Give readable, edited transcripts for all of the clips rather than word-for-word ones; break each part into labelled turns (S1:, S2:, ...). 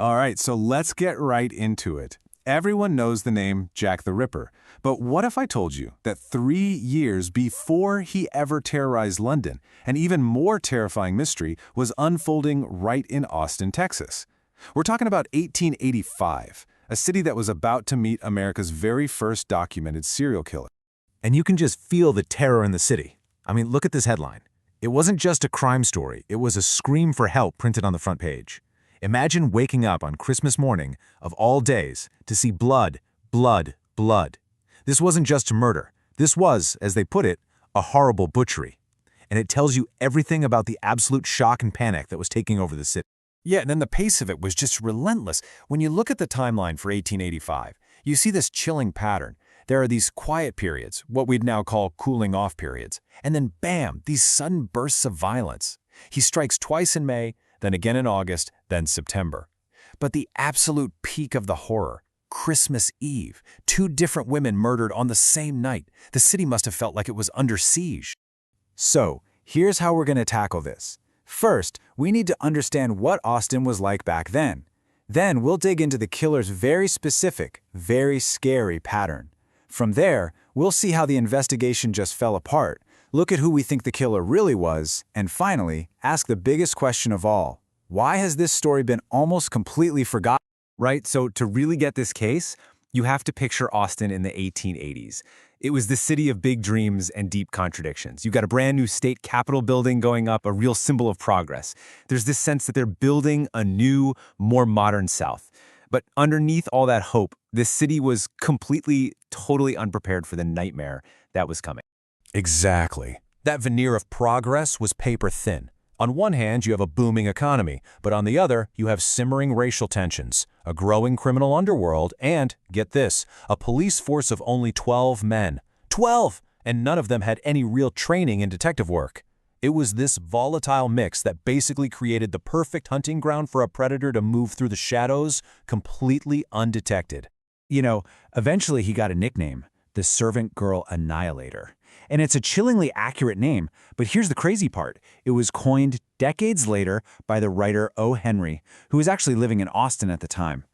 S1: All right, so let's get right into it. Everyone knows the name Jack the Ripper, but what if I told you that 3 years before he ever terrorized London, an even more terrifying mystery was unfolding right in Austin, Texas? We're talking about 1885, a city that was about to meet America's very first documented serial killer.
S2: And you can just feel the terror in the city. I mean, look at this headline. It wasn't just a crime story, it was a scream for help printed on the front page. Imagine waking up on Christmas morning, of all days, to see blood, blood, blood. This wasn't just a murder. This was, as they put it, a horrible butchery. And it tells you everything about the absolute shock and panic that was taking over the city.
S3: Yeah, and then the pace of it was just relentless. When you look at the timeline for 1885, you see this chilling pattern. There are these quiet periods, what we'd now call cooling off periods, and then bam, these sudden bursts of violence. He strikes twice in May, then again in August, then September. But the absolute peak of the horror, Christmas Eve, 2 different women murdered on the same night. The city must have felt like it was under siege.
S2: So, here's how we're going to tackle this. First, we need to understand what Austin was like back then. Then we'll dig into the killer's very specific, very scary pattern. From there, we'll see how the investigation just fell apart, look at who we think the killer really was, and finally, ask the biggest question of all. Why has this story been almost completely forgotten?
S4: Right, so to really get this case, you have to picture Austin in the 1880s. It was the city of big dreams and deep contradictions. You've got a brand new state capitol building going up, a real symbol of progress. There's this sense that they're building a new, more modern South. But underneath all that hope, this city was completely, totally unprepared for the nightmare that was coming.
S3: Exactly. That veneer of progress was paper thin. On one hand, you have a booming economy, but on the other, you have simmering racial tensions, a growing criminal underworld, and, get this, a police force of only 12 men. 12! And none of them had any real training in detective work. It was this volatile mix that basically created the perfect hunting ground for a predator to move through the shadows completely undetected.
S2: You know, eventually he got a nickname, the Servant Girl Annihilator. And it's a chillingly accurate name, but here's the crazy part. It was coined decades later by the writer O. Henry, who was actually living in Austin at the time.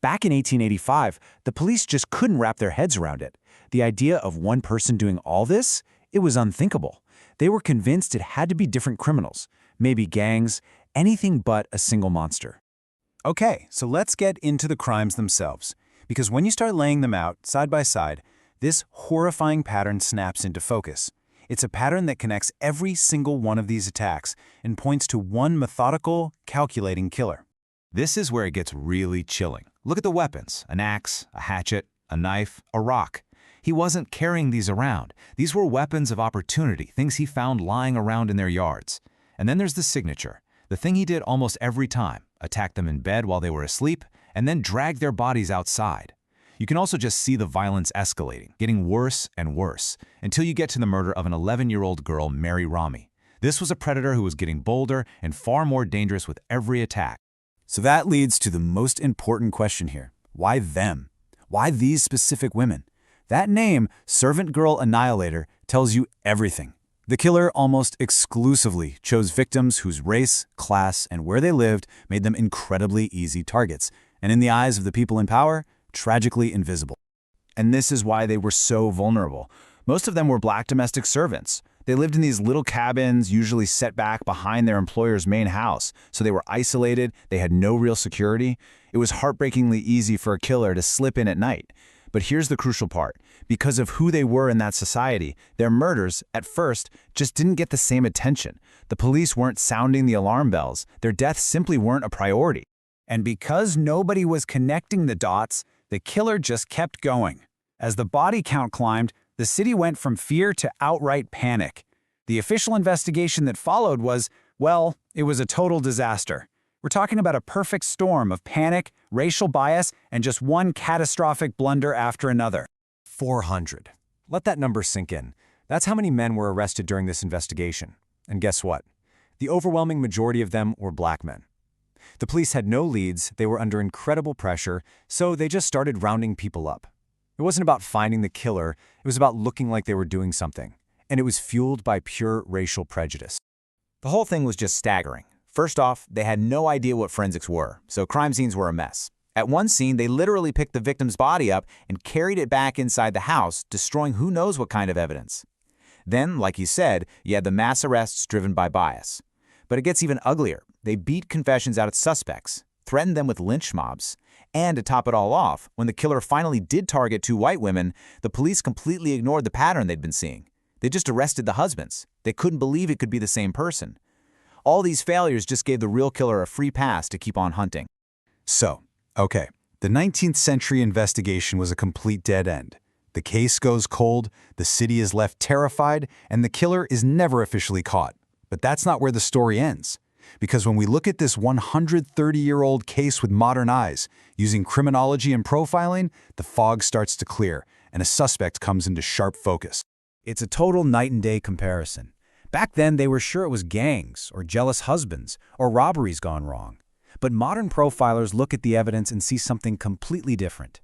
S2: Back in 1885, the police just couldn't wrap their heads around it. The idea of one person doing all this? It was unthinkable. They were convinced it had to be different criminals, maybe gangs, anything but a single monster.
S1: Okay, so let's get into the crimes themselves, because when you start laying them out side by side, this horrifying pattern snaps into focus. It's a pattern that connects every single one of these attacks and points to one methodical, calculating killer. This is where it gets really chilling. Look at the weapons: an axe, a hatchet, a knife, a rock. He wasn't carrying these around. These were weapons of opportunity, things he found lying around in their yards. And then there's the signature, the thing he did almost every time: attack them in bed while they were asleep, and then drag their bodies outside. You can also just see the violence escalating, getting worse and worse, until you get to the murder of an 11-year-old girl, Mary Rami. This was a predator who was getting bolder and far more dangerous with every attack.
S2: So that leads to the most important question here. Why them? Why these specific women? That name, Servant Girl Annihilator, tells you everything. The killer almost exclusively chose victims whose race, class, and where they lived made them incredibly easy targets, and in the eyes of the people in power, tragically invisible. And this is why they were so vulnerable. Most of them were black domestic servants. They lived in these little cabins, usually set back behind their employer's main house, so they were isolated, they had no real security. It was heartbreakingly easy for a killer to slip in at night. But here's the crucial part. Because of who they were in that society, their murders, at first, just didn't get the same attention. The police weren't sounding the alarm bells. Their deaths simply weren't a priority. And because nobody was connecting the dots, the killer just kept going. As the body count climbed, the city went from fear to outright panic. The official investigation that followed was, well, it was a total disaster. We're talking about a perfect storm of panic, racial bias, and just one catastrophic blunder after another.
S3: 400. Let that number sink in. That's how many men were arrested during this investigation. And guess what? The overwhelming majority of them were black men. The police had no leads, they were under incredible pressure, so they just started rounding people up. It wasn't about finding the killer, it was about looking like they were doing something. And it was fueled by pure racial prejudice. The whole thing was just staggering.
S2: First off, they had no idea what forensics were, so crime scenes were a mess. At one scene, they literally picked the victim's body up and carried it back inside the house, destroying who knows what kind of evidence. Then, like you said, you had the mass arrests driven by bias. But it gets even uglier. They beat confessions out of suspects, threatened them with lynch mobs, and to top it all off, when the killer finally did target 2 white women, the police completely ignored the pattern they'd been seeing. They just arrested the husbands. They couldn't believe it could be the same person. All these failures just gave the real killer a free pass to keep on hunting.
S1: So, okay, the 19th century investigation was a complete dead end. The case goes cold, the city is left terrified, and the killer is never officially caught. But that's not where the story ends. Because when we look at this 130-year-old case with modern eyes, using criminology and profiling, the fog starts to clear, and a suspect comes into sharp focus.
S2: It's a total night and day comparison. Back then, they were sure it was gangs, or jealous husbands, or robberies gone wrong. But modern profilers look at the evidence and see something completely different.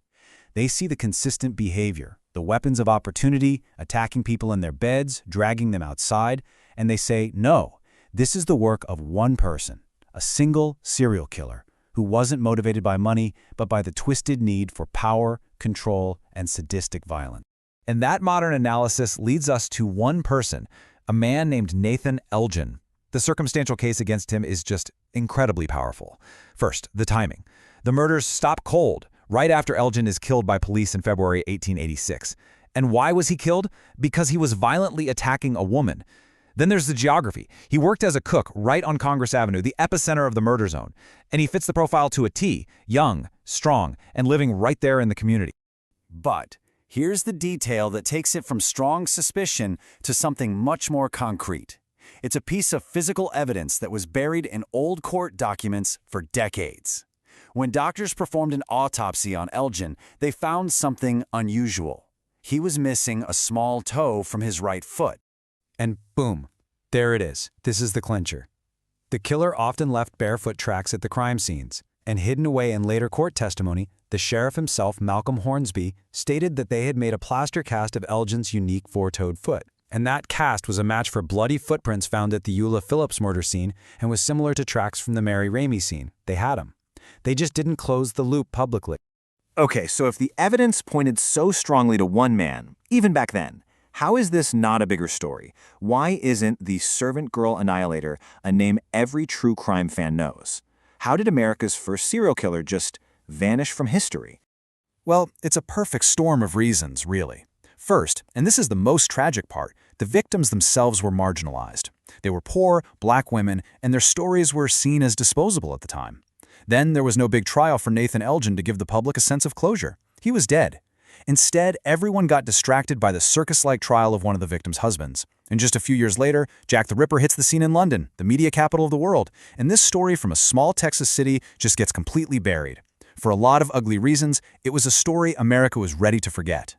S2: They see the consistent behavior, the weapons of opportunity, attacking people in their beds, dragging them outside, and they say, no, this is the work of one person, a single serial killer, who wasn't motivated by money, but by the twisted need for power, control, and sadistic violence. And that modern analysis leads us to one person, a man named Nathan Elgin. The circumstantial case against him is just incredibly powerful. First, the timing. The murders stop cold, right after Elgin is killed by police in February 1886. And why was he killed? Because he was violently attacking a woman. Then there's the geography. He worked as a cook right on Congress Avenue, the epicenter of the murder zone. And he fits the profile to a T, young, strong, and living right there in the community.
S1: But here's the detail that takes it from strong suspicion to something much more concrete. It's a piece of physical evidence that was buried in old court documents for decades. When doctors performed an autopsy on Elgin, they found something unusual. He was missing a small toe from his right foot.
S2: And boom, there it is. This is the clincher. The killer often left barefoot tracks at the crime scenes, and hidden away in later court testimony, the sheriff himself, Malcolm Hornsby, stated that they had made a plaster cast of Elgin's unique 4-toed foot. And that cast was a match for bloody footprints found at the Eula Phillips murder scene and was similar to tracks from the Mary Ramey scene. They had them. They just didn't close the loop publicly.
S1: Okay, so if the evidence pointed so strongly to one man, even back then, how is this not a bigger story? Why isn't the Servant Girl Annihilator a name every true crime fan knows? How did America's first serial killer just vanish from history?
S2: Well, it's a perfect storm of reasons, really. First, and this is the most tragic part, the victims themselves were marginalized. They were poor, black women, and their stories were seen as disposable at the time. Then there was no big trial for Nathan Elgin to give the public a sense of closure. He was dead. Instead, everyone got distracted by the circus-like trial of one of the victims' husbands. And just a few years later, Jack the Ripper hits the scene in London, the media capital of the world, and this story from a small Texas city just gets completely buried. For a lot of ugly reasons, it was a story America was ready to forget.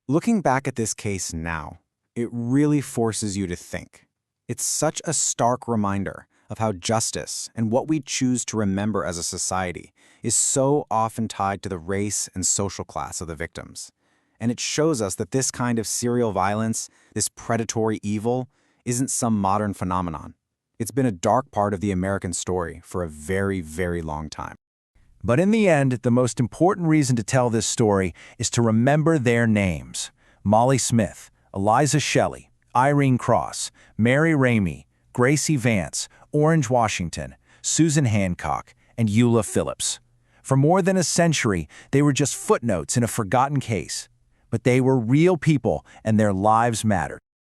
S1: Looking back at this case now, it really forces you to think. It's such a stark reminder of how justice and what we choose to remember as a society is so often tied to the race and social class of the victims. And it shows us that this kind of serial violence, this predatory evil, isn't some modern phenomenon. It's been a dark part of the American story for a very, very long time.
S2: But in the end, the most important reason to tell this story is to remember their names. Molly Smith, Eliza Shelley, Irene Cross, Mary Ramey, Gracie Vance, Orange Washington, Susan Hancock, and Eula Phillips. For more than a century, they were just footnotes in a forgotten case. But they were real people, and their lives mattered.